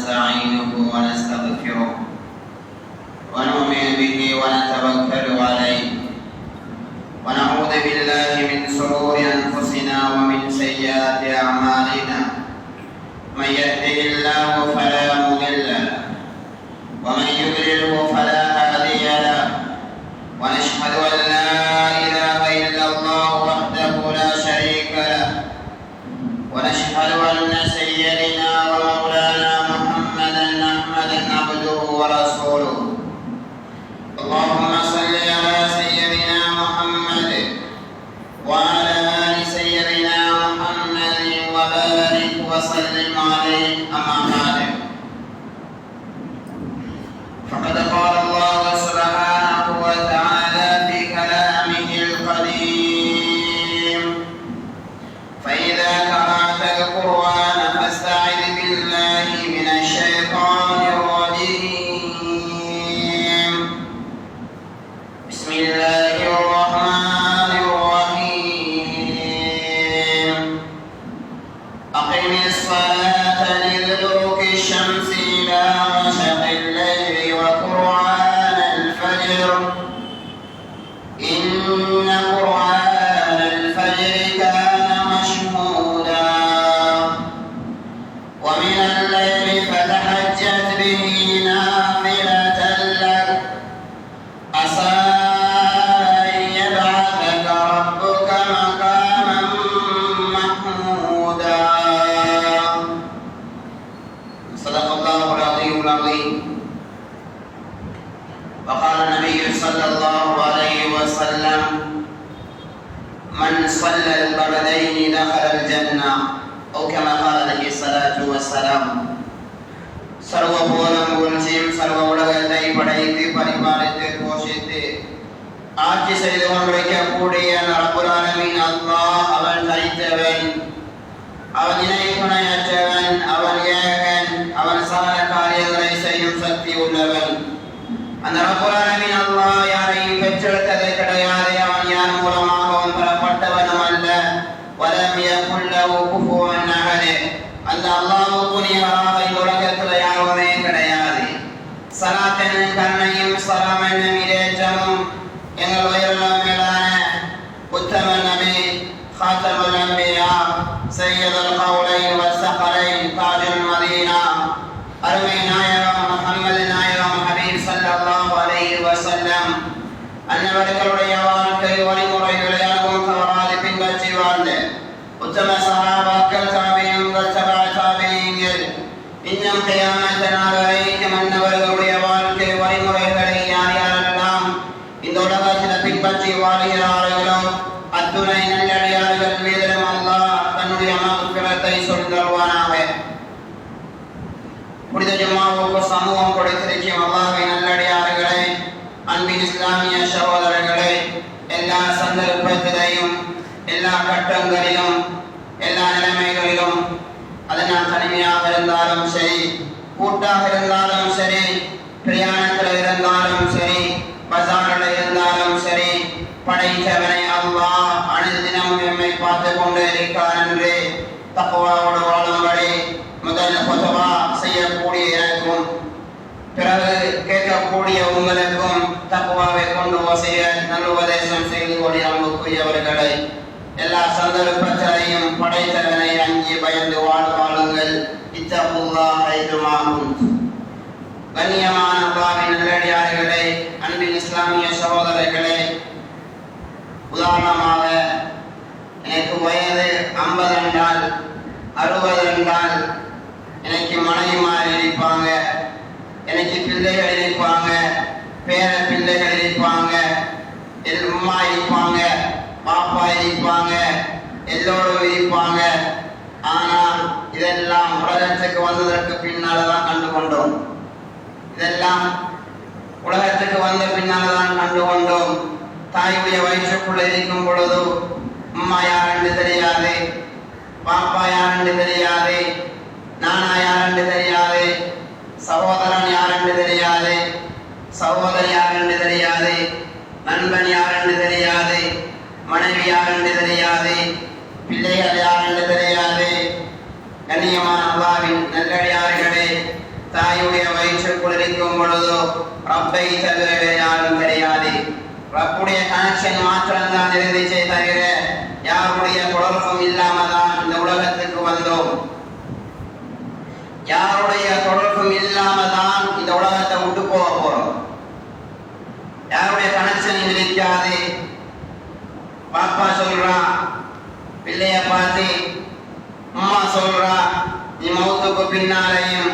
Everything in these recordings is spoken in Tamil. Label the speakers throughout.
Speaker 1: ونستعينه ونستغفره ونؤمن به ونتوكل عليه ونعوذ بالله من شرور أنفسنا ومن سيئات أعمالنا من يهده الله فلا مضل له ومن يضلله فلا هادي له ونشهد أن لا إله إلا الله وحده لا شريك له ونشهد أن سيدنا ومولانا محمدا عبده ورسوله اللهم صل على سيدنا محمد وعلى آل سيدنا محمد وبارك وسلم عليه أما بعد فقد قال الله سبحانه وتعالى في كلامه القديم فإذا قرأت القرآن فاستعذ بالله من الشيطان الرجيم بسم الله الرحمن الرحيم أقم الصلاة لدلوك الشمس إلى غسق الليل وقرآن الفجر إن قرآن الفجر كان مشهودا ومن الليل فتهجد به نافلة لك عسى أن يبعثك ربك مقاما محمودا صدق الله العظيم وقال النبي صلى الله عليه وسلم من صلى البردين دخل الجنة أو كما قال عليه الصلاة والسلام சர்வ போலம் புகழ்ச்சியும் சர்வ உலகத்தை படைத்து பரிபாலித்து போஷித்து ஆட்சி செய்து கொண்டிருக்கக்கூடிய ரப்புல் ஆலமீன் அல்லாஹ் அவன் தனித்தவன், அவன் இணை துணையற்றவன், அவன் ஏகன், அவன் சகல காரியங்களை செய்யும் சக்தி உள்ளவன். அந்த ரப்புல் ஆலமீன் அல்லாஹ் யாரையும் பெற்றெடுத்தது கிடையாது, அவன் யார் மூலமாகவும் பெறப்பட்டவனும் அல்ல. வலம் யகுல் லஹு குஃபுவன் அஹத். அந்த அல்லாஹ்வுக்கு நிகராக இந்த உலகத்தில் யாருமே கிடையாது. ஸலாத் என்னும் கருணையும் ஸலாம் என்னும் இரேற்றமும் எங்கள் உயிரெல்லாம் மேலான உத்தம நபி خاتمுல் அன்பியா சய்யிதுல் கௌலைன் வஸ்ஸகலைன் தாஜுல் மதீனா அருமை நாயகம் முஹம்மது நாயகம் ஹபீப் ஸல்லல்லாஹு அலைஹி வஸல்லம் அன்னவர்களுடைய வாழ்க்கை வழிமுறைகளை அனுபவம் தவறாது பின்பற்றி வாழ்ந்த உத்தம சஹாபாக்கள், தாபிஈன்கள், தாபிஈன்கள் இன்னும் கியாமத் நாள் வரைக்கும் அன்னவர்களுடைய வாழ்க்கை வழிமுறைகளை யார் யாரெல்லாம் இந்த உலகத்தில் பின்பற்றி வாழ்கிறார்களோ அத்துணை நல்லடியார்கள் மீதிலும் அல்லாஹ் தன்னுடைய மக்ஃபிரத்தை சொல்லுவானாக. புனித ஜும்மாவுக்கு சமூகம் கொடுத்திருக்கும் அல்லாஹ்வின் நல்லடியார்களே, அன்பின் இஸ்லாமிய சகோதரர்களே, எல்லா சந்தர்ப்பத்திலையும் எல்லா கட்டங்களிலும் எல்லா நிலைமைகளிலும் அது நாம் தனிமையாக இருந்தாலும் சரி, கூட்டாக இருந்தாலும் சரி, பிரயாணத்தில் இருந்தாலும் சரி, பஜாரில் இருந்தாலும் சரி, படைத்தவனை அல்லாஹ் அனைத்து தினமும் எம்மை பார்த்து கொண்டு இருக்கிறான் என்று தக்வாவோடு வாழும்படி முதல் ஃபத்வா செய்யக்கூடிய எனக்கும் பிறகு கேட்கக்கூடிய உங்களுக்கும் தக்வாவை கொண்டு வசிய நல்ல உபதேசம் செய்து கொண்டு அன்புக்குரியவர்களை எல்லா சந்தர்ப்பத்திலையும் படைத்தவனை அஞ்சி பயந்து வாழுங்கள். இத்தகுல்லாஹ் ஐதுமா குன்தும். கண்ணியமான அல்லாஹ்வின் நல்லடியார்களே, அன்பின் இஸ்லாமிய சகோதரர்களே, உதாரணமாக எனக்கு வயது 50 என்றால் 60 என்றால் எனக்கு மனைவிமார் இருப்பாங்க, எனக்கு பிள்ளைகள் இருப்பாங்க, பேர பிள்ளைகள் இருப்பாங்க, அம்மா இருப்பாங்க, பாப்பா இருப்பாங்க, எல்லோரும் இருப்பாங்க. ஆனால் இதெல்லாம் உலகத்துக்கு வந்ததற்கு பின்னால்தான் கண்டு கொண்டோம். இதெல்லாம் உலகத்துக்கு வந்த பின்னால்தான் கண்டு கொண்டோம். தாயுடைய வயிற்றுக்குள்ள இருக்கும் பொழுது அம்மா யார் என்று தெரியாது, பாப்பா யார் என்று தெரியாது, நானா யார் என்று தெரியாது, சகோதரன் யார் என்று தெரியாது, சகோதரி யார் என்று தெரியாது, நண்பன் யார் என்று தெரியாது, மனைவி யார் என்று தெரியாது, பிள்ளைகள் யார் என்று தெரியாது. கண்ணியமான அல்லாஹ்வின் நல்லடியார்களே, தாயுடைய வயிற்றுக்குள் இருக்கும் பொழுதோ ரப்பை தவிர யாரும் கிடையாது. ரப்புடைய கனெக்ஷன் மாத்திரம்தான் இருந்துச்சே தவிர யாருடைய தொடர்பும் இல்லாம தான் இந்த உலகத்துக்கு வந்தோம். யாருடைய தொடர்பும் இல்லாம தான் இந்த உலகத்தை விட்டு போக போறோம். யாருடைய கனெக்ஷன் இருக்காது. பாப்பா சொல்றா பிள்ளைய பார்த்து, அம்மா சொல்றா நீ மௌத்துக்கு பின்னாலையும்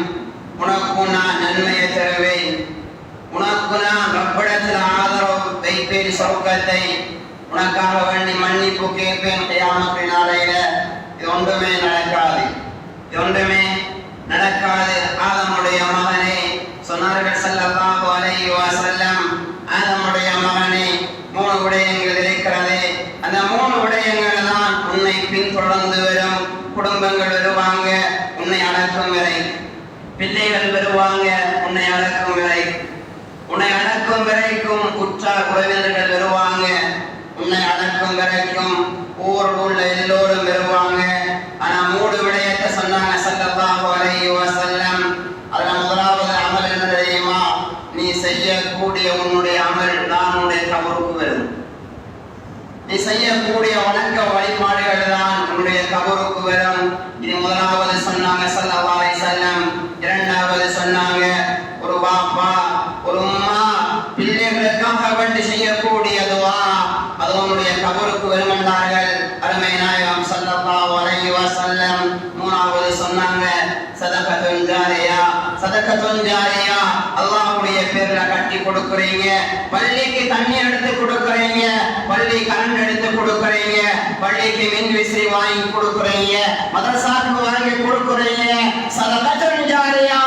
Speaker 1: உனக்கு நான் நன்மையை தருவேன், உனக்கு நான் ரப்பிடத்தில் ஆதரவு வைப்பேன், சொர்க்கத்தை உனக்காக வேண்டி மன்னிப்பு கேட்பேன் கியாமத் நாளையில. இது ஒன்றுமே நடக்காது. இது ஒன்றுமே நடக்காது. ஆதமுடைய மகனே சொன்னார்கள் ஸல்லல்லாஹு அலைஹி வஸல்லம், ஆதமுடைய மகனே 3 விடயங்கள் இருக்கிறது. அந்த 3 விடயங்கள் தான் உன்னை பின்தொடர்ந்து வரும். குடும்பங்கள் வருவாங்க உன்னை அடக்கும் வரை, பிள்ளைகள் வருவாங்க உன்னை அடக்கும் வரை, உன்னை அடக்கும் வரைக்கும் உற்றார் உறவினர்கள் வருவாங்க உன்னை அடக்கும் வரைக்கும், ஊரில் உள்ள எல்லோரும் வருவாங்க. ஆனா 3 விடயத்தை சொன்னாங்க ஸல்லல்லாஹு அலைஹி வஸல்லம். அதுல முதலாவது அமல் என்ன தெரியுமா? நீ செய்யக்கூடிய உன்னுடைய அமல் நான் உன்னுடைய கபருக்கு வரும். நீ செய்யக்கூடிய வணக்க வழிபாடுகள் தான் உன்னுடைய கபருக்கு வரும். இது முதலாவது சொன்னாங்க ஸல்லல்லாஹு அலைஹி வஸல்லம். இரண்டாவது சொன்னாங்க, ஒரு பாப்பா ஒரு உம்மா பிள்ளைகளுக்காக வேண்டி செய்யக்கூடிய துஆ அது உன்னுடைய கபருக்கு வரும் என்றார்கள் அருமை நாயகம் ஸல்லல்லாஹு அலைஹி வஸல்லம். மூணாவது சொன்னாங்க சதகத்துன் ஜாரியா. சதகத்துன் ஜாரியா அல்லாஹ்வுடைய பேர்ல கட்டி கொடுக்குறீங்க, பள்ளிக்கு தண்ணி எடுத்து கொடுக்குறீங்க, பள்ளி கரண்ட் எடுத்து கொடுக்குறீங்க, பள்ளிக்கு மின் விசிறி வாங்கி கொடுக்குறீங்க, மதரசாக்கு வாங்கி கொடுக்குறீங்க, சதகத்துன் ஜாரியா.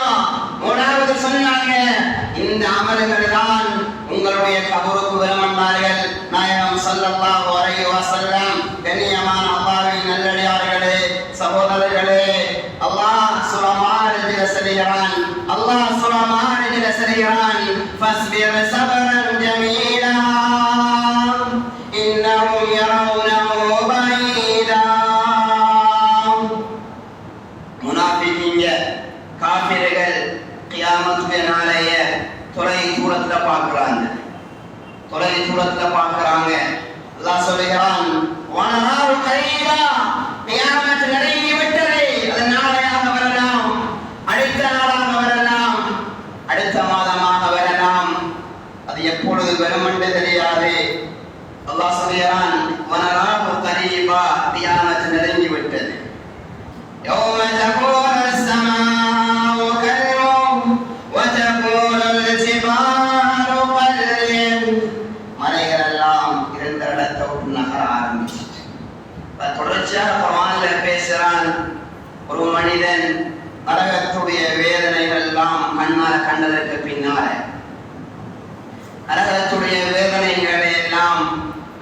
Speaker 1: மூணாவது சொன்னாங்க இந்த அமல்கள் தான் உங்களுடைய கபருக்கு வரும் என்றார்கள் நாயகம் ஸல்லல்லாஹு அலைஹி வஸல்லம். கண்ணியமான அல்லாஹ்வின் நல்லடியார்களே, சகோதரர்களே, அல்லாஹ் சூரா மாரிஜில சொல்கிறான், அல்லாஹ் சூரா மாரிஜில சொல்கிறான், ஃபஸ்பிர் சபரன் ஜமீலா இன்னஹும் யரவுனஹு பஈதா. முனாஃபிகீங்க காஃபிர்கள் கியாமத்துடைய நாளைய தொலை தூரத்துல பார்க்கறாங்க, தொலை தூரத்துல பார்க்கறாங்க. அல்லாஹ் சொல்கிறான், வனராவு கரீபா, கியாமத் நெருங்கி விட்டது. அது நாளையாக வரலாம், அடுத்த நாளாக வரலாம், அடுத்த மாதமாக வரலாம், அது எப்பொழுது வரும் என்று தெரியாது. அல்லாஹ் சொல்கிறான், வனராவு கரீபா, கியாமத் நெருங்கி விட்டது. யௌம தகூனு ஸமாஉ கல்முஹ் வ தகூனுல் ஜிபாலு கல்லின். மலைகள் எல்லாம் இருந்த இடத்தை விட்டு நகர ஆரம்பிச்சிட்டு தொடர்ச்சியாக குர்ஆன்ல பேசுறான். ஒரு மனிதன் நரகத்துடைய வேதனைகள் எல்லாம் கண்ணால கண்டதற்கு பின்னால, நரகத்துடைய வேதனைகளை எல்லாம்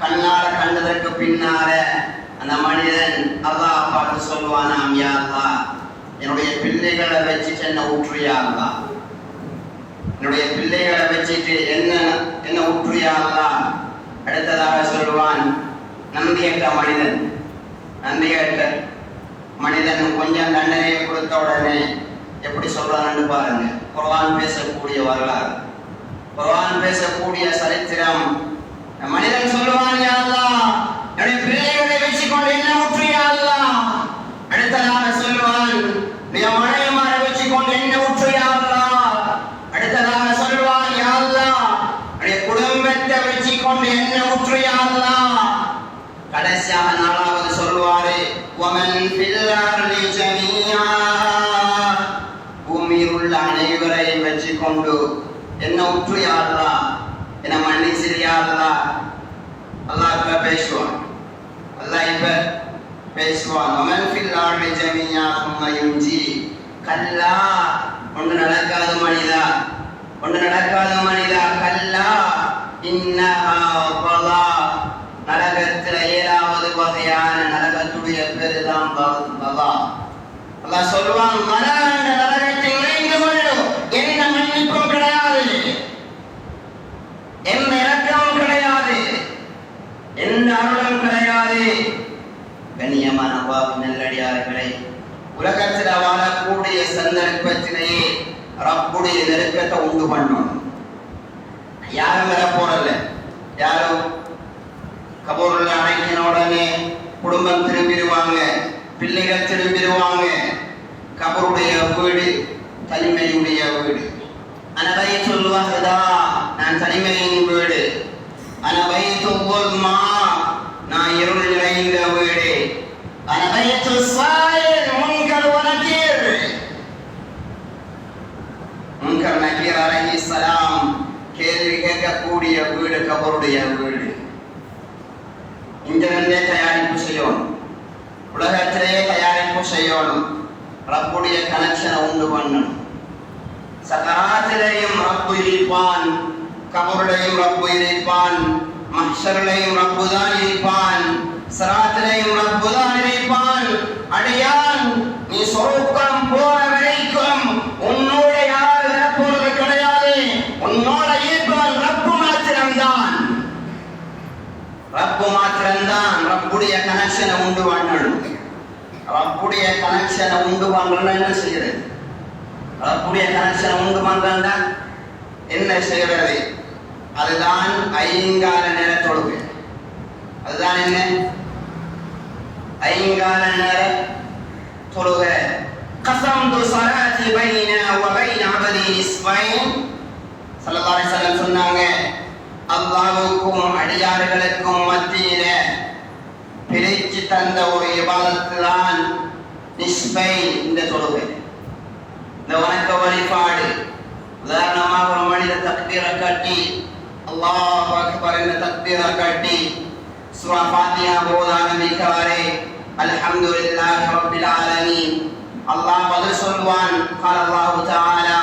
Speaker 1: கண்ணால கண்டதற்கு பின்னால அந்த மனிதன் அல்லாஹ் பார்த்து சொல்வானாம், யா அல்லாஹ் என்னுடைய பிள்ளைகளை வச்சுட்டு என்ன ஊற்றுயா அல்லாஹ், என்னுடைய பிள்ளைகளை வச்சுட்டு என்ன ஊற்றுயா அல்லாஹ். அடுத்ததாக சொல்வான், நம்பியற்ற மனிதன், நம்பியற்ற மனிதன் கொஞ்சம் தண்டனையை கொடுத்த உடனே எப்படி சொல்றான்னு பாருங்க. குர்ஆன் பேசக்கூடிய வரலாறு, குர்ஆன் பேசக்கூடிய சரித்திரம். மனிதன் சொல்லுவான், யா அல்லாஹ் என்னுடைய பிள்ளைகளை வச்சுக்கொண்டு என்ன ஊற்றுயா அல்லாஹ். அடுத்ததாக சொல்லுவான், நீ மனைவிமாரை வச்சுக்கொண்டு என்ன ஊற்றுயா அல்லாஹ். அடுத்ததாக சொல்லுவான், யா அல்லாஹ் என்னுடைய குடும்பத்தை வச்சுக்கொண்டு என்ன ஊற்றுயா அல்லாஹ். கடைசியாக 4வது சொல்வாரு, வமன் ஃபில் அர்லி ஜமீஆ, பூமியில் உள்ள அனைவரையும் வச்சுக்கொண்டு என்ன ஊற்றுயா அல்லாஹ், என்ன மன்னிச்சிரியா அல்லாஹ். அல்லாஹ் இப்ப பேசுவான், அல்லாஹ் இப்ப பேசுவான். வமன் ஃபில் அர்லி ஜமீஆ சும்ம யுன்ஜி. கல்லா, ஒன்று நடக்காத மனிதா, ஒன்று நடக்காத மனிதா. கல்லா இன்னஹா பலா, நரகத்தில் 7வது வகையான நரகத்துடைய பேரு தான் பலா. அல்லாஹ் சொல்லுவான், பலா என்ற நரகத்தை நுழைந்து கொள்ளும், எந்த மன்னிப்பும் கிடையாது, எந்த இரக்கமும் கிடையாது, எந்த அருளும் கிடையாது. கண்ணியமான அல்லாஹ்வின் நல்லடியார்களே, உலகத்தில் வாழக்கூடிய சந்தர்ப்பத்திலேயே ரப்புடைய நெருக்கத்தை உண்டு பண்ணணும். யாரும் வர போறல, யாரும் கபூர்ல அடைக்கின உடனே குடும்பம் திரும்பிடுவாங்க, பிள்ளைகள் திரும்பிடுவாங்க. கபருடைய வீடு தனிமையுடைய வீடு. அனபைத்துல் வஹ்தா, நான் தனிமையின் வீடு. அனபைத்துல் ظுல்மா, நான் இருள் நிறைந்த வீடு. அனபைத்துஸ் ஸாயில் முன்கர் வ நகீர், முன்கர் நகீர் அலைஹிஸ்ஸலாம் கேள்வி கேட்கக்கூடிய வீடு கபருடைய வீடு. இங்கிருந்தே தயாரிப்பு செய்யணும், உலகத்திலேயே தயாரிப்பு செய்யணும். ரப்புடைய கனெக்ஷனை உண்டு பண்ணணும். சகராத்திலேயும் ரப்பு இருப்பான், கபருடையும் ரப்பு இருப்பான், மஹ்ஷரிலேயும் ரப்பு தான் இருப்பான், சிராத்திலேயும் ரப்பு தான் இருப்பான். அடியான், நீ சொர்க்கம் போற வரைக்கும் உன்னோட யார் வரப்போறது கிடையாது. உன்னோட இருப்பான் ரப்பு மாத்திரம்தான், ரப்பு மாத்திரம்தான். ரப்புடைய கனெக்ஷனை உண்டு பண்ணணும். ரப்புடைய கனெக்ஷனை உண்டு பண்றா என்ன செய்யறது? ரப்புடைய கனெக்ஷனை உண்டு பண்றா என்ன செய்யறது? அதுதான் ஐங்கால நேர தொழுகை. அதுதான் என்ன? ஐங்கால நேர தொழுகை. கஸம்து ஸலாத்தி பைனா வ பைன அபதி நிஸ்ஃபைன், ஸல்லல்லாஹு அலைஹி வஸல்லம் சொன்னாங்க, அல்லாஹ்வுக்கும் அடியார்களுக்கும் மத்தியில பிரிச்சு தந்த ஒரு இபாதத்து தான் நிஸ்ஃபைன், இந்த தொழுகை, இந்த வணக்க வழிபாடு. உதாரணமாக ஒரு மனிதர் தக்பீரை கட்டி அல்லாஹ் அக்பர் என்ற தக்பீரை கட்டி சூரா ஃபாத்திஹா ஓத ஆரம்பிக்கிறாரே, அல்ஹம்துலில்லாஹி ரப்பில் ஆலமீன், அல்லாஹ் பதில் சொல்வான். قال الله تعالى,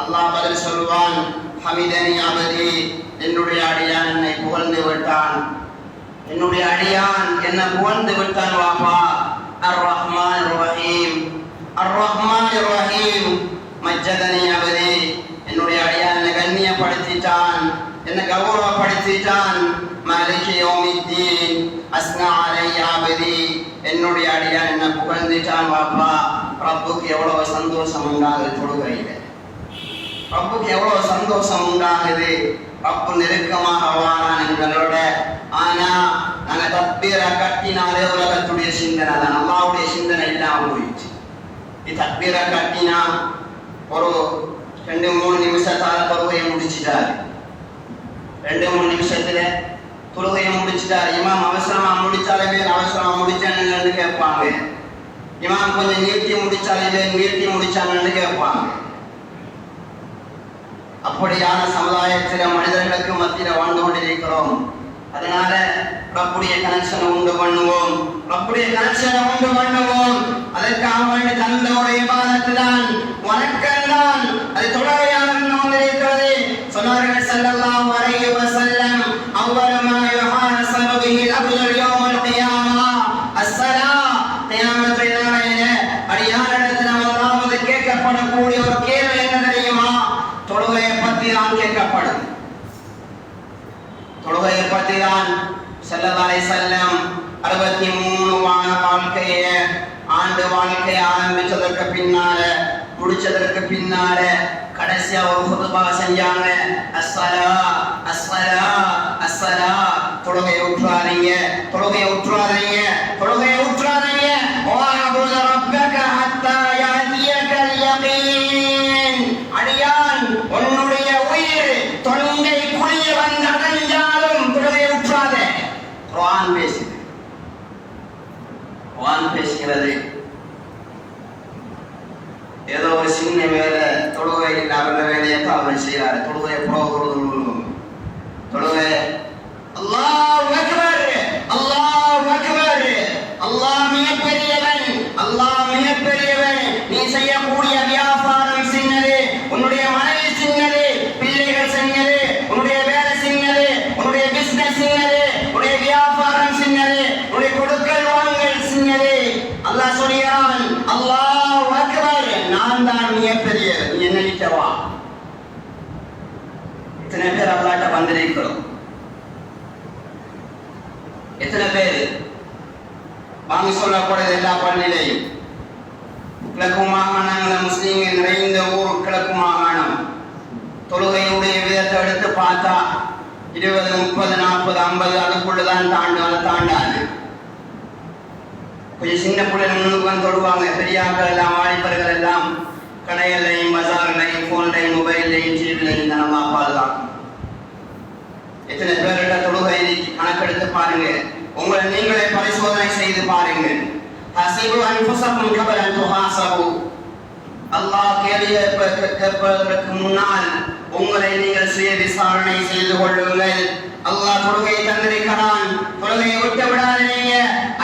Speaker 1: அல்லாஹ் பதில் சொல்வான், ஹமிதனி அபதி, என்னுடைய அடியான் என்னை புகழ்ந்து விட்டான், என்னுடைய அடியான் என்ன புகழ்ந்து விட்டான் வாப்பா. அர் ரஹ்மான் ரஹீம், அர் ரஹ்மான் ரஹீம், மஜ்ஜதனி அபதி, என்னுடைய அடியான் என்னை கண்ணியப்படுத்திட்டான், என்னை கௌரவப்படுத்திட்டான். மாலிகி யௌமித்தீன், அஸ்னா அலைய அபதி, என்னுடைய அடியான் என்ன புகழ்ந்துட்டான் வாப்பா. ரப்புக்கு எவ்வளவு சந்தோஷம் உண்டாகுது தொழுகையில, ரப்புக்கு எவ்வளவு சந்தோஷம் உண்டாகுது. ரப்பு நெருக்கமாக வாரான் எங்களோட. ஆனா நாங்க தக்பீரை கட்டினாலே உலகத்துடைய சிந்தனை தான், அல்லாஹ்வுடைய சிந்தனை இல்லாம போயிடுச்சு. தக்பீரை கட்டினா ஒரு 2-3 நிமிஷத்தால தொழுகையை முடிச்சிட்டாரு, 2-3 நிமிஷத்துல தொழுகையை முடிச்சிட்டாரு. இமாம் அவசரமா முடிச்சாலே அவசரமா முடிச்சான்னு கேட்பாங்க, இமாம் கொஞ்சம் நீட்டி முடிச்சாலே நீட்டி முடிச்சாங்கன்னு கேட்பாங்க. அப்படியான சமுதாயத்தில மனிதர்களுக்கு மத்தியில வாழ்ந்து கொண்டிருக்கிறோம். அதனால ரப்புடைய கனெக்ஷனை உண்டு பண்ணுவோம், ரப்புடைய கனெக்ஷனை உண்டு பண்ணுவோம். அதற்காக வேண்டி தந்த ஒரு இபாதத்து தான், வணக்கம் தான். அது தொழுகையாக இருக்கிறது. சொன்னார்கள் ஸல்லல்லாஹு அலைஹி வஸல்லம், அவ்வள மா யுஹாஸபு பிஹில் அப்துல் யௌமல் கியாமா அஸ்ஸலா, கியாமத்துல் நாளையில அடியாரிடத்தில் முதலாவது கேட்கப்படக்கூடிய ஒரு கேள்வி என்ன தெரியுமா? தொழுகையை பற்றி தான் கேட்கப்படும். தொழுகையை பற்றி தான் ஸல்லல்லாஹு அலைஹி வஸல்லம் 63 வாழ்க்கைய ஆண்டு வாழ்க்கையை ஆரம்பிச்சதற்கு பின்னால முடிச்சதற்கு பின்னால கடைசியா ஒரு ஹுதுபா செஞ்சாங்க. அஸ்ஸலா அஸ்ஸலா அஸ்ஸலா, தொழுகையை உற்றாதீங்க, தொழுகையை உற்றாதீங்க, தொழுகையை உற்றாதீங்க. வஅபுத ரப்பக ஹத்தா யாதியகல் யகீன், அடியான் உன்னுடைய உயிர் தொண்டை குழிய வந்து அடைஞ்சாலும் தொழுகையை உற்றாதே. குர்ஆன் பேசுது, குர்ஆன் பேசுகிறது. ஏதோ ஒரு சின்ன வேலை தொழுகையில் அவருடைய வேலையை தான் அவர் செய்யறாரு. தொழுகையை தொழுகை அல்லாஹ் அக்பர், அல்லாஹ் அக்பர், அல்லாஹ் மிகப்பெரியவன், அல்லாஹ் மிகப்பெரியவன். நீ செய்யக்கூடிய வியாபாரம் சின்னது, உன்னுடைய மனைவி சின்னது, பிள்ளைகள் சின்னது, உன்னுடைய வேலை சின்னது, உன்னுடைய பிசினஸ் சின்னது, உன்னுடைய வியாபாரம் சின்னது, உன்னுடைய கொடுக்கல் வாங்கல் சின்னது. அல்லாஹ் சொல்கிறான், அல்லாஹ் அக்பர், நான் தான் மிகப்பெரியவன், நீ என்ன நினைக்கவா? எத்தனை பேர் அல்லாஹ்ட்ட வந்திருக்கிறோம்? எத்தனை பேர் வாங்கி சொல்லப்படுது எல்லா பள்ளியிலையும் கிழக்கு மாகாணங்கள் முஸ்லீம்கள் நிறைந்த ஊர் கிழக்கு மாகாணம். தொழுகையுடைய விதத்தை எடுத்து பார்த்தா 20, 30, 40, 50 அதுக்குள்ளதான் தாண்டாது. கொஞ்சம் சின்ன பிள்ளைங்க முன்னுக்கு வந்து தொடுவாங்க. பெரியாக்கள் எல்லாம் வாலிபர்கள் எல்லாம் கடைகளையும் பஜார்களையும் போன்லையும் மொபைல்லையும் டிவிலையும் தனமா பாதுகாக்கும். எத்தனை பேர்கிட்ட தொழுகை கணக்கெடுத்து பாருங்க. உங்களை நீங்களே பரிசோதனை செய்து பாருங்க. அல்லாஹ் கேள்வி கேட்பதற்கு முன்னால் உங்களை நீங்கள் சுய விசாரணை செய்து கொள்ளுங்கள். அல்லாஹ் தொழுகையை தந்திருக்கிறான். தொழுகையை விட்டு விடாதீங்க.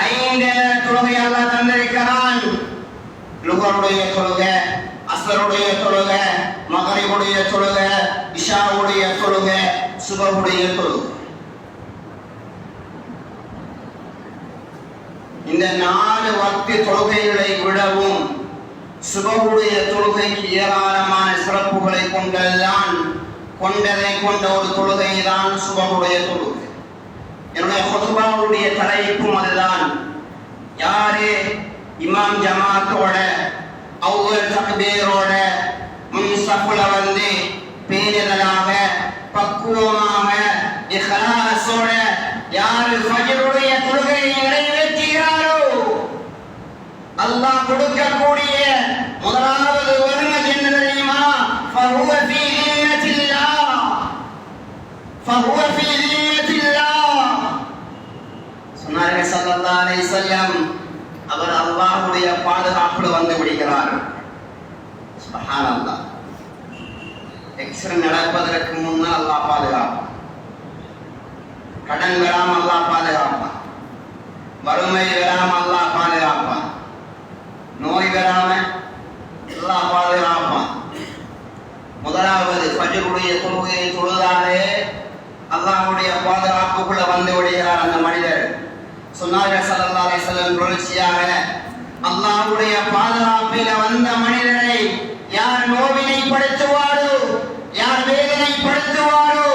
Speaker 1: 5 தொழுகை அல்லாஹ் தந்திருக்கிறான். லுஹருடைய தொழுகை, அஸ்ருடைய தொழுகை, மக்ரிபுடைய தொழுகை, இஷாவுடைய தொழுகை, சுபஹுடைய தொழுகை. இந்த 4 வக்து தொழுகைகளை விடவும் சுபஹுடைய தொழுகைக்கு ஏராளமான சிறப்புகளை கொண்டதை கொண்ட ஒரு தொழுகை தான் சுபஹுடைய தொழுகை. என்னுடைய குத்பாவுடைய தலைப்பும் அதுதான். யாரு இமாம் ஜமாத்தோட அவ்வல் தக்பீரோட முன்சஃப்ல வந்து பேணுதலாக பக்குவமாக இஹ்லாஸோட யாரு ஃபஜ்ருடைய தொழுகையை நிறைவேற்றுகிறாரோ அல்லாஹ் கொடுக்கக்கூடிய முதலாவது வறுமை என்ன தெரியுமா? ஃபஹுவ ஃபீ நிம்மத்தில்லாஹ், ஃபஹுவ ஃபீ நிம்மத்தில்லாஹ். சொன்னார்கள் ஸல்லல்லாஹு அலைஹி வஸல்லம், அவர் அல்லாஹ்வுடைய பாதுகாப்புல வந்து விடுகிறார். சுப்ஹானல்லாஹ். எக்ஸிடென்ட் நடப்பதற்கு முன்னால் அல்லாஹ் பாதுகாப்பான். கடன் வராம அல்லாஹ் பாதுகாப்பான். வறுமை வராம அல்லாஹ் பாதுகாப்பான். நோய் வராம அல்லாஹ் பாதுகாப்பான். முதலாவது ஃபஜ்ருடைய தொழுகையை தொழுதாலே அல்லாஹ்வுடைய பாதுகாப்புக்குள்ள வந்து விடுகிறார் அந்த மனிதர். சொன்னார்கள் ஸல்லல்லாஹு அலைஹி வஸல்லம் தொடர்ச்சியாக, அல்லாஹ்வுடைய பாதுகாப்பில வந்த மனிதரை யார் நோவினைப்படுத்துவாரோ, யார் வேதனைப்படுத்துவாரோ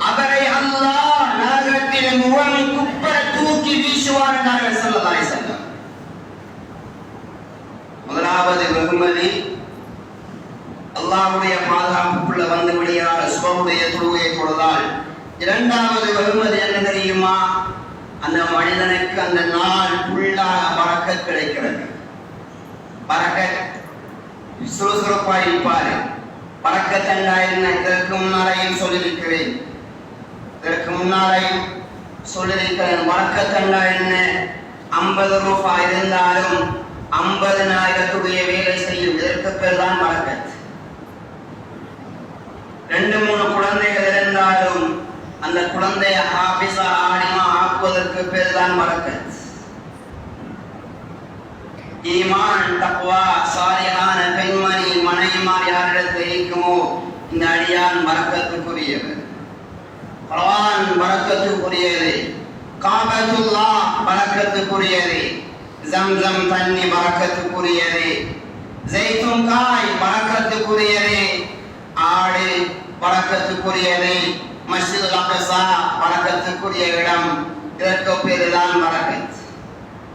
Speaker 1: அவரை அல்லாஹ் நரகத்தில் முகம் குப்புற தூக்கி வீசுவார் என்றார்கள் ஸல்லல்லாஹு அலைஹி வஸல்லம். முதலாவது வெகுமதி அல்லாஹ்வுடைய பாதுகாப்புக்குள்ள வந்து விடுகிறார் சுபஹுடைய தொழுகையை தொழுதால். இரண்டாவது வெகுமதி என்ன தெரியுமா? அந்த மனிதனுக்கு அந்த நாள் உள்ளாக பரக்கத் கிடைக்கிறது. பரக்கத் சுறுசுறுப்பாக இருப்பாரு. பரக்கத் என்ன? இதற்கு முன்னாலேயும் சொல்லியிருக்கிறேன். பரக்கத் என்ன? 50 ரூபாய் இருந்தாலும் 50,000 வேலை செய்யும். இதற்கு பேர் தான் பரக்கத். 2, 3 குழந்தைகள் இருந்தாலும் அந்த குழந்தைய ஹாஃபிஸா ஆலிமா ஆக்குவதற்கு பேர் தான் பரக்கத். ஈமான், தக்வா, சாலிஹான பெண்மணி மனைவிமார் யாரிடத்தில் இருக்குமோ இந்த அடியான் பரக்கத்துக்குரியவர். குர்ஆன் பரக்கத்துக்குரியது. காபத்துல்லாஹ் பரக்கத்துக்குரியது. ஜம்சம் தண்ணி பரக்கத்துக்குரியது. ஜெய்துன் காய் பரக்கத்துக்குரியது. ஆடு பரக்கத்துக்குரியது. மஸ்ஜிதுல் அக்ஸா பரக்கத்துக்குரிய இடம். இதற்கு பேர் தான் பரக்கத்.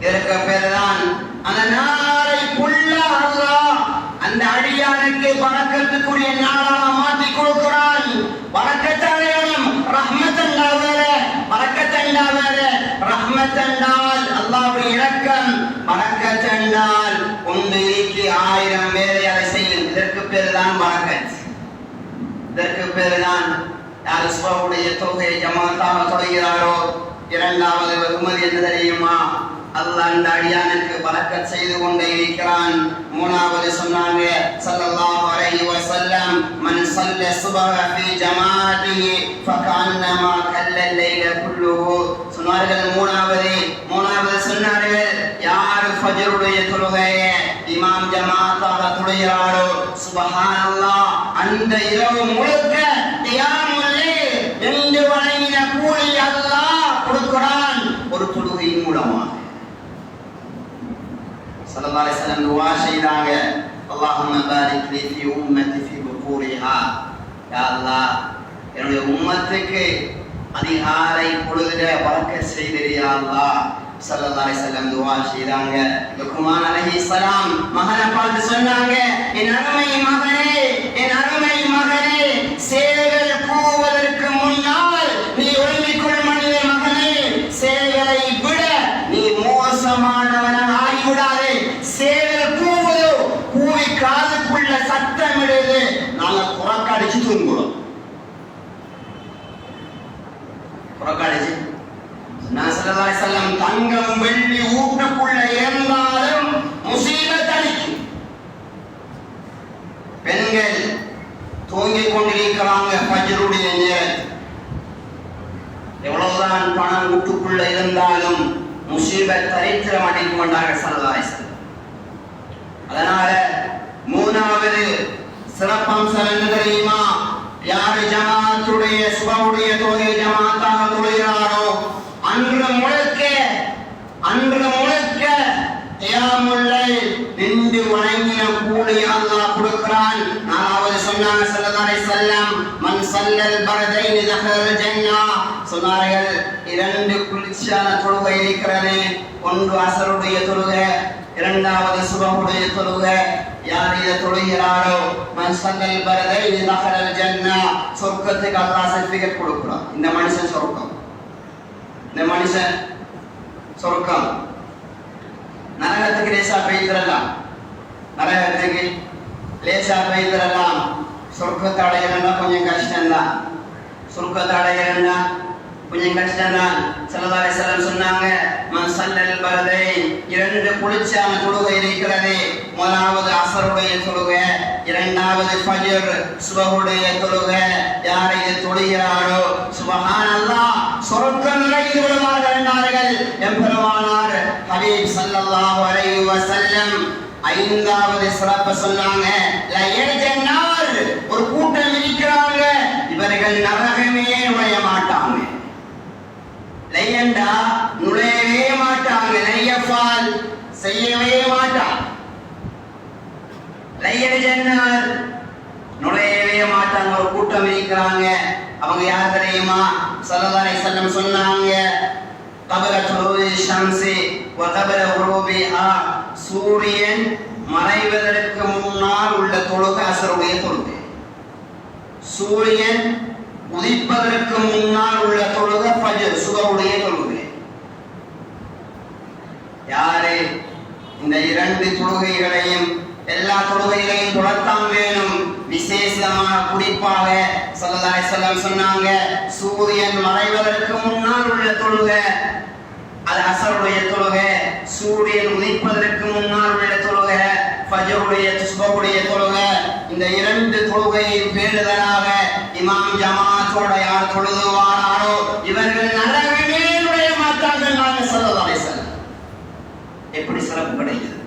Speaker 1: இதற்கு பேர் தான் அந்த நாளை புல்லா அல்லாஹ் அந்த அடியானுக்கு பரக்கத்துக்குரிய நாளாக மாற்றி கொடுக்கிறான். பரக்கத்தாலேயும் ரஹ்மத்தல்லாஹ் வேற, பரக்கத்தல்லாஹ் வேற. ரஹ்மத்தல்லாஹ் அல்லாஹ்வுடைய இரக்கம், பரக்கத்தல்லாஹ் ஒன்றிற்கு 1000 வேலை அதை செய்யும். இதற்கு பேர் தான் பரக்கத். இதற்கு பேர் தான் யார் சுபஹுடைய தொழுகையை ஜமாத்தாக தொழுகிறாரோ இரண்டாவது வெகுமதி என்ன தெரியுமா? அல்லாஹ் அந்த அடியானுக்கு பரக்கத் செய்து கொண்டே இருக்கிறான். மூணாவது சொன்னாங்க ஸல்லல்லாஹு அலைஹி வஸல்லம், மன் ஸல்ல சுபஹ ஃபீ ஜமாஅத்திஹி ஃபகன்னமா கல்லல் லைல குல்லுஹு. சொன்னார்கள் மூணாவது சொன்னார்கள், யார் ஃபஜ்ருடைய தொழுகையை இமாம் ஜமாத்தாக தொழுகிறாரோ சுப்ஹானல்லாஹ் அந்த இரவு முழுக்க கியாமுல் லைல் என்று வணங்கின கூலி அல்லாஹ் கொடுக்கிறான் ஒரு தொழுகையின் மூலமாக. ஸல்லல்லாஹு அலைஹி வஸல்லம் துஆ செய்தாங்க, அல்லாஹும்ம பாரிக் லி ஃபீ உம்மத்தி ஃபீ புகூரிஹா. யா அல்லாஹ் என்னுடைய உம்மத்துக்கு அதிகாலை பொழுதிலே பரக்கத் செய்திரு யா அல்லாஹ். ஸல்லல்லாஹு அலைஹி வஸல்லம் துஆ செய்தாங்க. லுக்மான் அலைஹிஸ்ஸலாம் மகனை பார்த்து சொன்னாங்க, என் அருமை மகனே, என் அருமை மகனே, சேவல் கூவதற்கு முன்னால் நீ ஒளிமிக்குள் மனித மகனே, சேவலை விட நீ மோசமானவனாக ஆகிவிடாதே. சேவல் கூவுதோ, கூவி காதுக்குள்ள சத்தமிடுது, நாங்க புறக்கடிச்சு தூங்குறோம். புறக்கடிச்சு ஸல்லல்லாஹு அலைஹி வஸல்லம் தங்கம் வெள்ளி ஊட்டுக்குள்ள இருந்தாலும் முசீபத் அடிக்கும். பெண்கள் தூங்கிக் கொண்டிருக்கிறாங்க ஃபஜ்ருடைய நேரத்தில். எவ்வளவுதான் பணம் வீட்டுக்குள்ள இருந்தாலும் முசீபத் தரித்திரம் அடிக்கும் என்றார்கள் ஸல்லல்லாஹு அலைஹி வஸல்லம். அதனால மூணாவது சிறப்பம்சம் என்ன தெரியுமா? யாரு ஜமாத்துடைய சுபவுடைய தொழுகை ஜமாத்தாக தொழுகிறாரோ அன்று முழுக்க கியாமுல் லைல் நின்று வணங்கின கூலி அல்லாஹ் கொடுக்கிறான். நாலாவது சொன்னாங்க ஸல்லல்லாஹு அலைஹி வஸல்லம், மன் ஸல்லல் பரதைன் தஹலல் ஜன்னah. சொன்னார்கள், இரண்டு குளிர்ச்சியான தொழுகை இருக்கிறது. ஒன்று அஸருடைய தொழுகை, இரண்டாவது சுபஹுடைய தொழுகை. யார் இதை தொழுகிறாரோ மன் ஸல்லல் பரதைன் தஹலல் ஜன்னah, சொர்க்கத்துக்கு அல்லாஹ் சர்டிஃபிகேட் கொடுக்கிறான். இந்த மனுஷன் சொர்க்கம், இந்த மனுஷன் சொர்க்கம். நரகத்துக்கு லேசா பெய்திரலாம், நரகத்துக்கு லேசா பெய்திரலாம். சொர்க்கத்தை அடையணும்னா கொஞ்சம் கஷ்டம்தான், சொர்க்கத்தை அடையணும்னா கொஞ்சம் கஷ்டம்தான். ஸல்லல்லாஹு அலைஹி வஸல்லம் சொன்னாங்க, மன் ஸல்லல் பரதைன், இரண்டு குளிர்ச்சியான தொழுகை இருக்கிறது. முதலாவது அஸருடைய தொழுகை, இரண்டாவது ஃபஜ்ர் சுபஹுடைய தொழுகை. யார் இதை தொழுகிறாரோ சுப்ஹானல்லாஹ் சொர்க்கம் நுழைந்து விடுவார்கள் என்றார்கள் எம்பெருமானார் ஹபீப் ஸல்லல்லாஹு அலைஹி வஸல்லம். ஐந்தாவது சிறப்பு சொன்னாங்க, லயஜன்னார், ஒரு கூட்டம் இருக்கிறாங்க, இவர்கள் நரகமே நுழைய மாட்டாங்க. லையண்டா நுழையவே மாட்டாங்க, லையஃபால் செய்யவே மாட்டாங்க. லையஜன்னார் நுழையவே மாட்டாங்க, ஒரு கூட்டம் இருக்கிறாங்க. அவங்க யார் தெரியுமா? ஸல்லல்லாஹு அலைஹி வஸல்லம் சொன்னாங்க, கபல துலூஇ ஷம்ஸி வ கபல குரூபிஹா, சூரியன் மறைவதற்கு முன்னால் உள்ள தொழுகை அஸருடைய தொழுகை, சூரியன் உதிப்பதற்கு முன்னால் உள்ள தொழுகை ஃபஜ்ர் சுபஹுடைய தொழுகை. யாரு இந்த இரண்டு தொழுகைகளையும் எல்லா தொழுகைகளையும் தொடர்த்தான் வேணும். விசேஷமாக குறிப்பாக ஸல்லல்லாஹு அலைஹி வஸல்லம் சொன்னாங்க, சூரியன் மறைவதற்கு முன்னால் உள்ள தொழுகை அது அஸருடைய தொழுகை, சூரியன் உதிப்பதற்கு முன்னால் உள்ள தொழுகை ஃபஜ்ருடைய சுபஹுடைய தொழுகை. இந்த இரண்டு தொழுகையின் பேருதலாக இமாம் ஜமாத்தோட யார் தொழுதுவாரோ இவர்கள் நரகமே நுழைய மாட்டார்கள். நாங்கள் ஸல்லல்லாஹு அலைஹி வஸல்லம் எப்படி சிறப்பு கிடைக்குது,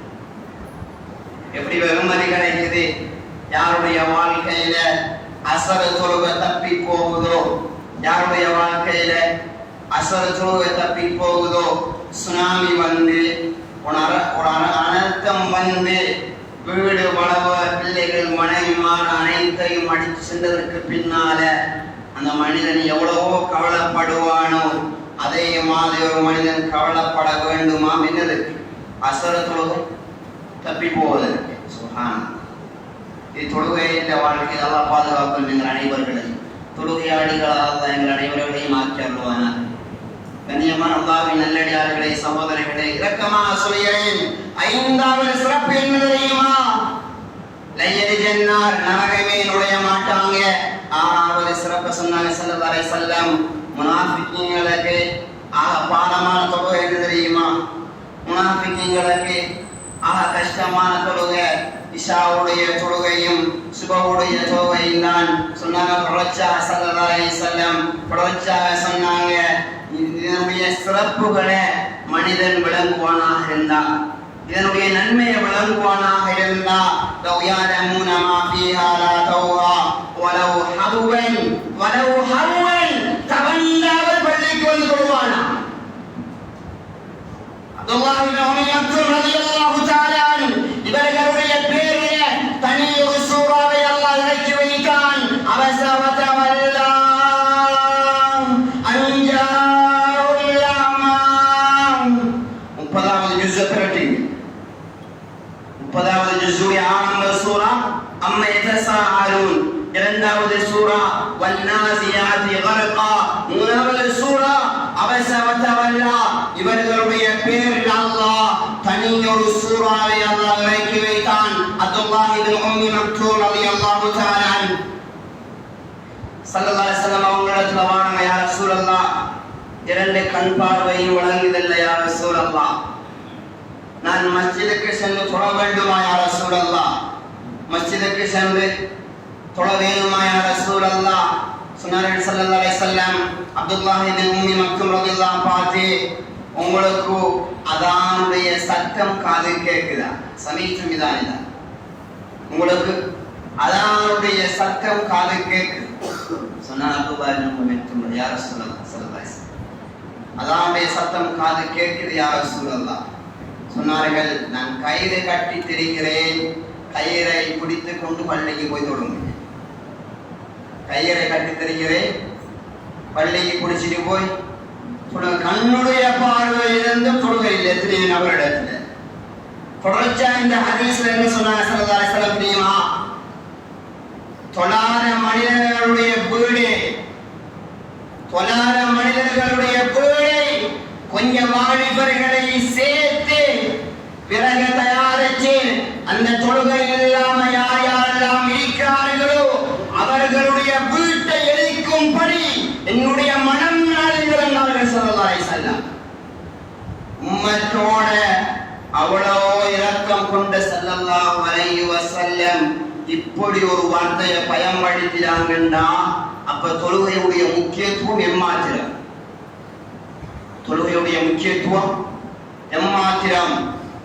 Speaker 1: எப்படி வெகுமதி கிடைக்குது? யாருடைய வாழ்க்கையில அஸர் தொழுகை தப்பி போகுதோ, யாருடைய வாழ்க்கையில அஸர் தொழுகை தப்பி போகுதோ, சுனாமி வந்து ஒரு அனர்த்தம் வந்து வீடு வளவ பிள்ளைகள் மனைவிமார் அனைத்தையும் அடித்து சென்றதற்கு பின்னால அந்த மனிதன் எவ்வளவோ கவலைப்படுவானோ அதே மாதிரி ஒரு மனிதன் கவலைப்பட வேண்டுமா? என்னதுக்கு? அஸர் தொழுகை தப்பி போவதற்கு. சுப்ஹானல்லாஹ். இது தொழுகையின் வாழ்க்கை அல்லாஹ் பாதுகாக்கும் எங்கள் அனைவர்களையும், தொழுகையாளிகளாக எங்கள் அனைவர்களையும் ஆக்கி அருள்வானாக. கண்ணியமான அல்லாஹ்வின் நல்லடியார்களே, சகோதரர்களே, இரக்கமாக சொல்கிறேன், ஐந்தாவது சிறப்பு என்ன தெரியுமா? லயஜன்னார், நரகமே நுழைய மாட்டாங்க. ஆறாவது சிறப்பு சொன்னாங்க ஸல்லல்லாஹு அலைஹி வஸல்லம், முனாஃபிகீன்களுக்கு பாதமான தொழுகை என்ன தெரியுமா? முனாஃபிகீன்களுக்கு கஷ்டமான தொழுகை இஷாவுடைய தொழுகையும் சுபஹுடைய தொழுகையும் தான் சொன்னாங்க. தொடர்ச்சியாக ஸல்லல்லாஹு அலைஹி வஸல்லம் தொடர்ச்சியாக சொன்னாங்க, இதனுடைய சிறப்புகளை மனிதன் விளங்குவானாக இருந்தால், இதனுடைய நன்மையை விளங்குவானாக இருந்தால், லவ் யஅலமூன மா ஃபீஹா லா தௌஹா வலவ் ஹதுவன் தவந்தால் பள்ளிக்கு வந்து தொழுவானா. அப்துல்லாஹ் இப்னு உம்மி மக்தூம் ரலியல்லாஹு தஆலா இவர்களுடைய பேரிலே தனி ஒரு சூறாவை அல்லாஹ் இறக்கி வைத்தான். அபஸ வ தவல்லா அன் ஜாஅல் அமா. 30வது ஜுஸுடைய ஆரம்ப சூரா அம்மா யதஸாஅலூன், இரண்டாவது சூரா வன்னாஸியாத்தி கர்கா, மூணாவது சூரா அபஸ வ தவல்லா. இவர்களுடைய பேரில் அல்லாஹ் தனியொரு சூராவை அல்லாஹ் இறக்கி வைத்தான். அப்துல்லாஹ் இப்னு உம்மி மக்தூம் ரலியல்லாஹு தஆலா அன்ஹு ஸல்லல்லாஹு அலைஹி வஸல்லம் அவங்களிடத்துல வாங்க, யா ரசூலல்லாஹ், இரண்டு கண் பார்வையும் வழங்குதல்ல யா ரசூலல்லாஹ், நான் மஸ்ஜிதுக்கு சென்று தொழ வேண்டுமா யா ரசூலல்லாஹ், மஸ்ஜிதுக்கு சென்று தொழ வேண்டுமா யா ரசூலல்லாஹ் சொன்னார்கள் ஸல்லல்லாஹு அலைஹி வஸல்லம். அப்துல்லாஹ் இப்னு உம்மி மக்தூம் ரலியல்லாஹு பார்த்து, உங்களுக்கு அதானுடைய சத்தம் காது கேக்குதா? சமீத்து மிதானிதா, உங்களுக்கு அதானுடைய சத்தம் காது கேக்குது சொன்னார். அப்துல்லாஹ் இப்னு உம்மி மக்தூம், யா ரசூலல்லாஹ் ஸல்லல்லாஹு அலைஹி வஸல்லம், அதானுடைய சத்தம் காது கேக்குது யா ரசூலல்லாஹ் சொன்னார்கள். நான் கயிறு கட்டி திரிகிறேன், கயிறை பிடித்து கொண்டு பள்ளிக்கு போய் தொழுங்க. கயிறை கட்டி திரிகிறேன், பள்ளிக்கு பிடிச்சிட்டு போய் சொல்லுங்க. கண்ணுடைய பார்வையிலிருந்து தொழுகையில் எத்தனை நபரிடத்துல தொடர்ச்சியா இந்த ஹதீஸ்ல என்ன சொன்னாங்க ஸல்லல்லாஹு அலைஹி வஸல்லம் தெரியுமா? தொழாத மனிதர்களுடைய வீடு, தொழாத மனிதர்களுடைய வீடை கொஞ்சம் வாலிபர்களை சேர்த்து பிறகு தயாரிச்சு அந்த தொழுகை இல்லாம யார் யாரெல்லாம் இருக்கிறார்களோ அவர்களுடைய வீட்டை எரிக்கும்படி என்னுடைய மனம் நாடுகிறார்கள் ஸல்லல்லாஹு அலைஹி வஸல்லம். உம்மத்தோட அவ்வளோ இரக்கம் கொண்ட ஸல்லல்லாஹு அலைஹி வஸல்லம் இப்படி ஒரு வார்த்தையை பயன்படுத்தினாங்கன்னா அப்ப தொழுகையுடைய முக்கியத்துவம் எம்மாத்திரம், தொழுகையுடைய முக்கியத்துவம் எம்மாத்திரம்.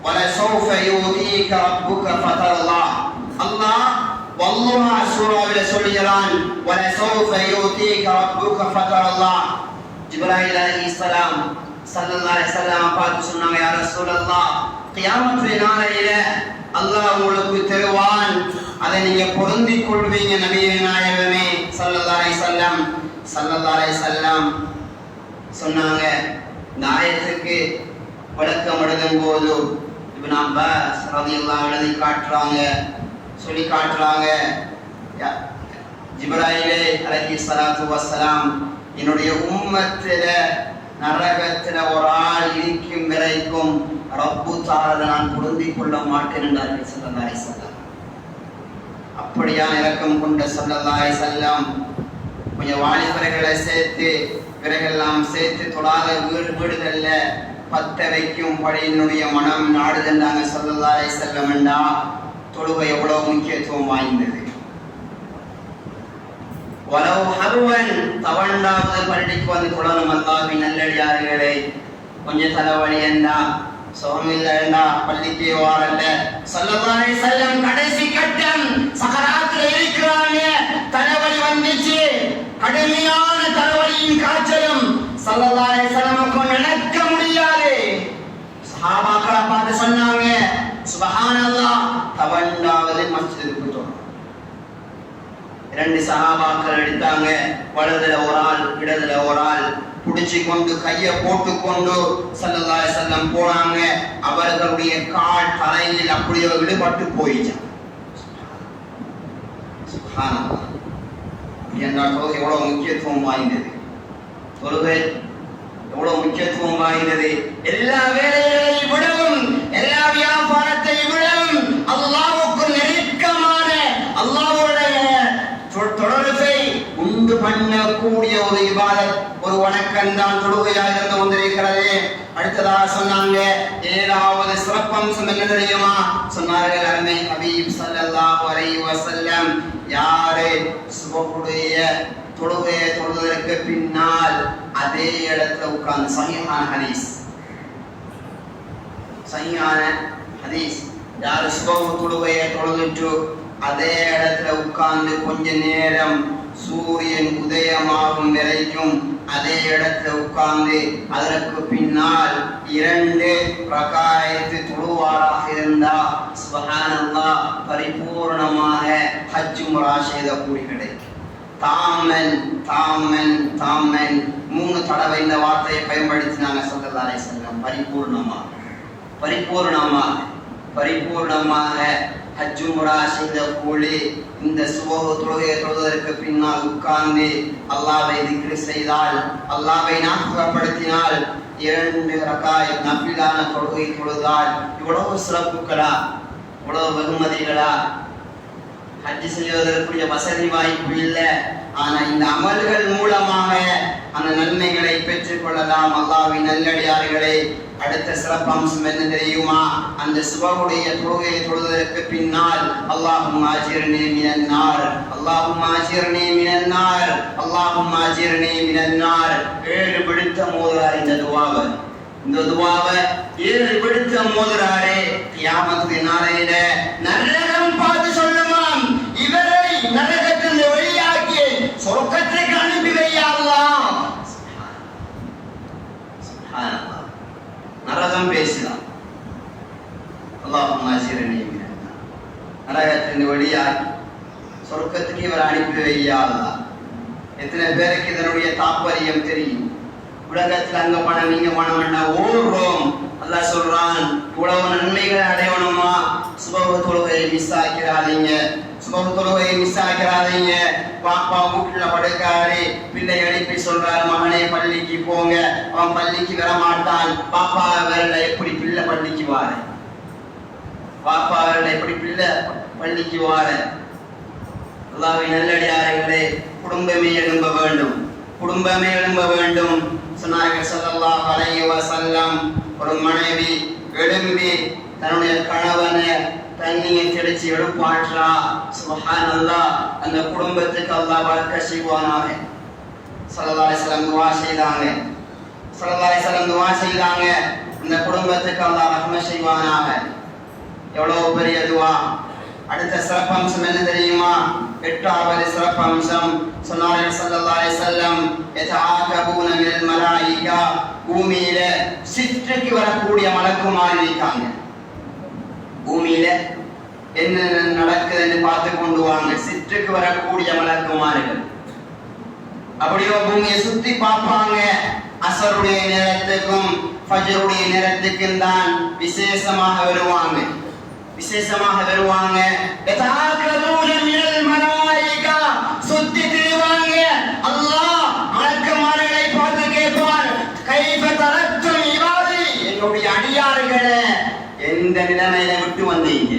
Speaker 1: وَلَسَوْفَ يُؤْتِيكَ رَبُّكَ فَتَرْضَى, அல்லாஹ் வல்லுஹா சூராவிலே சொல்கிறான், وَلَسَوْفَ يُؤْتِيكَ رَبُّكَ فَتَرْضَى. ஜிப்ராயில் அலைஹிஸ்ஸலாம் ஸல்லல்லாஹு அலைஹி வஸல்லம் பார்த்து சொன்னாங்க, யா ரசூலல்லாஹ், கியாமத்துடைய நாளையில அல்லாஹ் உங்களுக்கு தருவான், அதை நீங்க பொருந்திக் கொள்வீங்க நபியே நாயகமே ஸல்லல்லாஹு அலைஹி வஸல்லம். ஸல்லல்லாஹு அலைஹி வஸல்லம் சொன்னாங்க. இந்த ஆயத்துக்கு விளக்கம் எழுதும் போது இப்னு அப்பாஸ் ரலியல்லாஹு எழுதி காட்டுறாங்க, சொல்லி காட்டுறாங்க, ஜிப்ராயிலே அலைஹிஸ்ஸலாத்து வஸ்ஸலாம் என்னுடைய உம்மத்தில நரகத்தில ஒரு ஆள் இருக்கும் வரைக்கும் ரப்பு தஆலா நான் பொருந்திக் கொள்ள மாட்டேன் என்றார்கள் ஸல்லல்லாஹு அலைஹி வஸல்லம். அப்படியான இரக்கம் கொண்ட ஸல்லல்லாஹு அலைஹி வஸல்லம் கொஞ்சம் வாலிபர்களை சேர்த்து பிறகெல்லாம் சேர்த்து தொழாத வீடுகள்ல பத்த வைக்கும் படி என்னுடைய மனம் நாடுதென்றாங்க ஸல்லல்லாஹு அலைஹி வஸல்லம். என்றா தொழுகை எவ்வளவு முக்கியத்துவம் வாய்ந்தது. வலவு ஹர்வன், தவண்டாவது பள்ளிக்கு வந்து தொழணும் அல்லாஹ்வின் நல்லடியார்களே. கொஞ்சம் தலைவலி என்றா சோமில்லா பள்ளிக்கு வாரல்ல. ஸல்லல்லாஹு அலைஹி வஸல்லம் கடைசி கட்டம் சகராத்துல இருக்கிறாங்க, தலைவலி வந்துச்சு, கடுமையான தலைவலியின் காய்ச்சலும் ஸல்லல்லாஹு அலைஹி வஸல்லம் நினைக்க முடியாது. சஹாபாக்களை பார்த்து சொன்னாங்க, சுப்ஹானல்லாஹ், தவண்டாவது மஸ்ஜிதுக்கு தொழணும். இரண்டு சஹாபாக்கள் எடுத்தாங்க, வலதுல ஒரு ஆள் இடதுல ஒரு ஆள், புடிச்சு கொண்டு கையை போட்டு கொண்டு ஸல்லல்லாஹு அலைஹி வஸல்லம் போனாங்க. அவர்களுடைய கால் தரையில் அப்படியே விடுபட்டு போயிடுச்சு. சுப்ஹானல்லாஹ், என்றால் தொழுகை எவ்வளவு முக்கியத்துவம் வாய்ந்தது, தொழுகை எவ்வளவு முக்கியத்துவம் வாய்ந்தது. எல்லா வேலைகளை விடவும் எல்லா வியாபாரத்தை விடவும் அல்லாஹ்வுக்கு நெருக்கமான அல்லாஹ்வுடைய தொடர்பை உண்டு பண்ணக்கூடிய ஒரு இபாதத், ஒரு வணக்கம் தான் தொழுகையாக இருந்து கொண்டிருக்கிறது. அடுத்ததாக சொன்னாங்க, ஏழாவது சிறப்பம்சம் என்ன தெரியுமா? சொன்னார்கள் அருமை ஹபீப் ஸல்லல்லாஹு அலைஹி வஸல்லம், யாரு சுபஹுடைய தொழுகையை தொழுவதற்கு பின்னால் அதே இடத்துல உட்கார்ந்து, சஹீஹான ஹதீஸ், சஹீஹான ஹதீஸ், யாரு சுபஹு தொழுகையை தொழுதுட்டு அதே இடத்துல உட்கார்ந்து கொஞ்ச நேரம் சூரியன் உதயமாகும் வரைக்கும் அதே இடத்துல உட்கார்ந்து அதற்கு பின்னால் 2 ரகாயத்து தொழுவாராக இருந்தா சுப்ஹானல்லாஹ், பரிபூர்ணமாக ஹஜ் உம்ரா செய்த கூலி கிடைக்கும். தாமன் தாமன் தாமன் 3 தடவை இந்த வார்த்தையை பயன்படுத்தினாங்க ஸல்லல்லாஹு அலைஹி வஸல்லம். பரிபூர்ணமாக, பரிபூர்ணமாக பரிபூர்ணமாக ஹஜ் உம்ரா செய்த கூலி இந்த சுபஹ் தொழுகையை தொழுவதற்கு பின்னால் உட்கார்ந்து அல்லாஹ்வை திக்ர் செய்தால், அல்லாஹ்வை ஞாபகப்படுத்தினால், 2 ரகாயத் நஃபிலான தொழுகை தொழுதால் இவ்வளவு சிறப்புகளா, இவ்வளவு வெகுமதிகளா? ஹஜ் செய்வதற்குரிய வசதி வாய்ப்பு இல்லை, ஆனா இந்த அமல்கள் மூலமாக அந்த நன்மைகளை பெற்றுக் கொள்ளலாம். அல்லாஹ்வின் நல்லடியார்களே, அடுத்த சிறப்பம்சம் என்ன தெரியுமா? அந்த சுபஹுடைய தொழுகையை தொழுவதற்கு பின்னால் அல்லாஹும்ம அஜிர்னி மினன் நார், அல்லாஹும்ம அஜிர்னி மினன் நார், அல்லாஹும்ம அஜிர்னி மினன் நார் 7 விடுத்தம் ஓதுறார். இந்த துஆவை 7 விடுத்தம் ஓதுறாரே, கியாமத் நாளையில நரகம் பார்த்து சொல்லுமாம், இவரை நரகத்தில் வெளியாக்கி சொர்க்கத்துக்கு அனுப்பி வையா அல்லாஹ். சுப்ஹானல்லாஹ், நரகம் பேசலாம். அல்லாஹும்ம அஜிர்னி மினன் நார், நரகத்தின் வெளியாக்கி சொர்க்கத்துக்கு இவர் அனுப்பி வையா அல்லாஹ். எத்தனை பேருக்கு இதனுடைய தாற்பயம் தெரியும்? உலகத்தில் அங்க பணம் இங்க பணம் ஓடுறோம். அல்லாஹ் சொல்றான், இவ்வளவு நன்மைகளை அடையணுமா? சுபஹ் தொழுகையை மிஸ் ஆக்கிறாதீங்க, சுபஹ் தொழுகையை மிஸ் ஆக்கிறாதீங்க. பாப்பா வீட்டுல படுக்காரு, பிள்ளை எழுப்பி சொல்றாரு, மகனே பள்ளிக்கு போங்க. அவன் பள்ளிக்கு வர மாட்டான். பாப்பா வரல, எப்படி பிள்ளை பள்ளிக்கு வார? பாப்பா வரல, எப்படி பிள்ளை பள்ளிக்கு வார? அல்லாஹ்வின் நல்லடியார்களே, குடும்பமே எழும்ப வேண்டும், குடும்பமே எழும்ப வேண்டும். சொன்னார்கள் ஸல்லல்லாஹு அலைஹி வஸல்லம், ஒரு மனைவி எழும்பி தன்னுடைய கணவனை தண்ணியை தெளிச்சு எழுப்பாற்றா, சுப்ஹானல்லாஹ், அந்த குடும்பத்துக்கு அல்லாஹ் பரக்கத் செய்வானாக. ஸல்லல்லாஹு அலைஹி வஸல்லம் துஆ செய்தாங்க, ஸல்லல்லாஹு அலைஹி வஸல்லம் துஆ செய்தாங்க, அந்த குடும்பத்துக்கு அல்லாஹ் ரஹ்மத் செய்வானாக. எவ்வளவு பெரிய துஆ! அடுத்த சிறப்பம்சம் என்ன தெரியுமா? 8வது சிறப்பம்சம் சொன்னார்கள் ஸல்லல்லாஹு அலைஹி வஸல்லம், யதஆகபூன மினல் மலாயிகா, பூமியில சிற்றுக்கு வரக்கூடிய மலக்குமார் இருக்காங்க. பூமியில என்ன நடக்குதுன்னு பார்த்து கொண்டு வாங்க. சிற்றுக்கு வரக்கூடிய மலக்குமார்கள் அப்படியே பூமியை சுத்தி பார்ப்பாங்க. அசருடைய நேரத்துக்கும் ஃபஜ்ருடைய நேரத்துக்கும் தான் விசேஷமாக வருவாங்க, விசேஷமாக வருவாங்க. யதஆகபூன மினல் மலாயிகா, சுத்தி திரிவாங்க. அல்லாஹ் மலக்குமார்களை பார்த்து கேட்பான், கைஃப தரக்தும் இபாதி, என்னுடைய அடியார்களை எந்த நிலைமையில விட்டு வந்தீங்க?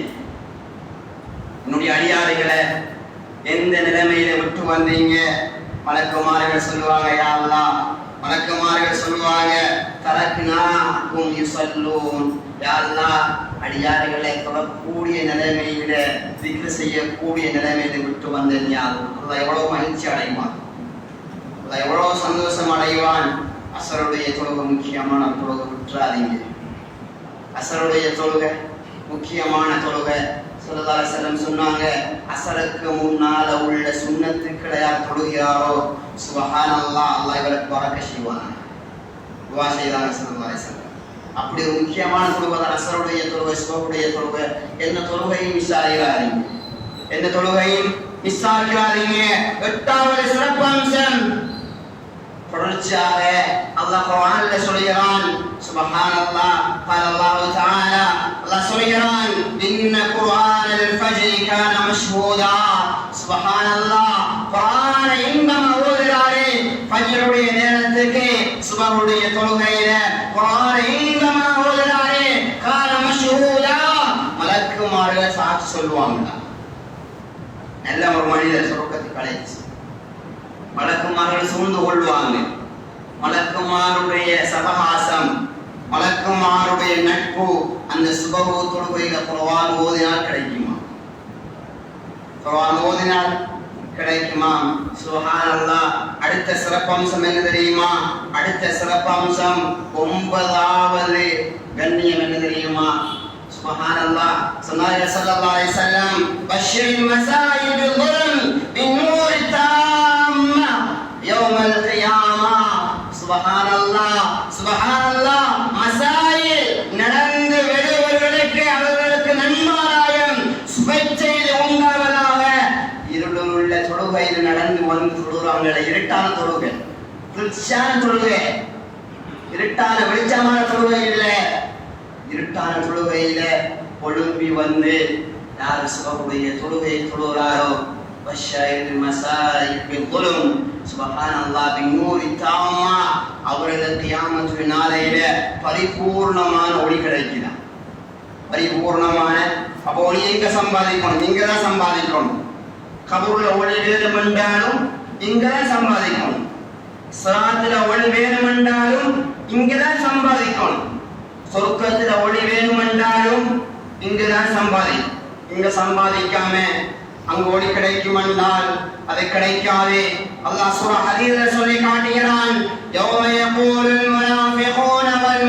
Speaker 1: என்னுடைய அடியார்களை எந்த நிலைமையில விட்டு வந்தீங்க? மலக்குமார்கள் சொல்லுவாங்க, யா அல்லாஹ், மலக்குமார்கள் சொல்லுவாங்க, தரக்னாஹும் யுஸல்லூன், யா அல்லாஹ், அடியார்களை தொழக்கூடிய நிலைமையில, திக்ர் செய்யக்கூடிய நிலைமையில விட்டு வந்தேன். யா அல்லாஹ், எவ்வளவு மகிழ்ச்சி அடைவான், அல்லாஹ் எவ்வளவு சந்தோஷம் அடைவான். அசருடைய தொழுகை முக்கியமான தொழுகை, விட்டுறாதீங்க. அசருடைய தொழுகை முக்கியமான தொழுகை. ஸல்லல்லாஹு அலைஹி வஸல்லம் சொன்னாங்க, அசருக்கு முன்னால உள்ள சுன்னத்துக்களை யார் தொழுகிறாரோ, சுப்ஹானல்லாஹ், அல்லாஹ் இவருக்கு பரக்கத் செய்வான். துஆ செய்தாங்க ஸல்லல்லாஹு அலைஹி வஸல்லம். அப்படி ஒரு முக்கியமான தொழுகை தான் அசருடைய தொழுகை, சுபஹுடைய தொழுகை. என்ன தொழுகையும் மிஸ் ஆகிறாதீங்க, என்ன தொழுகையும் மிஸ் ஆகிறாதீங்க. 8வது சிறப்பம்சம் தொடர்ச்சியாக அல்லாஹ் குர்ஆன்ல சொல்கிறான், சுப்ஹானல்லாஹ், قال الله تعالى, அல்லாஹ் சொல்கிறான், இன்ன குர்ஆனல் ஃபஜ்ரி கான மஷ்ஹூதா. சுப்ஹானல்லாஹ், குர்ஆனை இன்பமா ஓதுறாரே, ஃபஜ்ருடைய நேரத்துக்கு சுபஹுடைய தொழுகையில குர்ஆனை இன்பமா ஓதுறாரே, கான மஷ்ஹூதா, மலக்குமார்கள் சாட்சி சொல்லுவாங்க. நல்ல ஒரு மனிதர் சொர்க்கத்துக்கு அழைச்சு மலக்குமார்கள் சூழ்ந்து கொள்வாங்க. மலக்குமாருடைய சபஹாசம், மலக்குமாருடைய நட்பு அந்த சுபஹு தொழுகையில குர்ஆன் ஓதினால் கிடைக்குமா? குர்ஆன் ஓதினால் கிடைக்குமா? சுப்ஹானல்லாஹ். அடுத்த சிறப்பம்சம் என்ன தெரியுமா? அடுத்த சிறப்பம்சம் 9வது கண்ணியம் என்ன தெரியுமா? சுப்ஹானல்லாஹ். சொன்னார்கள் ஸல்லல்லாஹு அலைஹி வஸல்லம், பஷ்ஷிரில் மசாயில் பில்-ظلم பின்-நூரி தாம்மா யௌமல் கியாமா. சுப்ஹானல்லாஹ், சுப்ஹானல்லாஹ். மசாயில் நடந்து வருபவர்களுக்கு அவர்களுக்கு நன்மாராயம் சுபச்செய்தி உண்டாவதாக. இருளில் உள்ள தொழுகையில் நடந்து வந்து தொழுகிறாங்க. இருட்டான தொழுகை, வெளிச்சான தொழுகை, இருட்டான வெளிச்சமான தொழுகை இல்லை. இருட்டான தொழுகையில கொழும்பி வந்து யார் சுபகுடைய தொழுகை தொழுகிறாரோ அவர்களுக்கு கியாமத்து நாளையில பரிபூர்ணமான ஒளி கிடைக்கிறார். பரிபூர்ணமான அப்ப ஒளி எங்க சம்பாதிக்கணும்? இங்கதான் சம்பாதிக்கணும். கபூர்ல ஒளி வேணும் என்றாலும் இங்கதான் சம்பாதிக்கணும். சிராத்துல ஒளி வேணும் என்றாலும் இங்கதான் சம்பாதிக்கணும். சொர்க்கத்துல ஒளி வேணும் என்றாலும் இங்கதான் சம்பாதிக்கணும். இங்க சம்பாதிக்காம அங்கு ஒளி கிடைக்கும் என்றால் அது கிடைக்காது. அல்லாஹ் சூரா ஹதீத்ல சொல்லி காட்டுகிறான், யௌம யகூலுல் முனாஃபிகூன வல்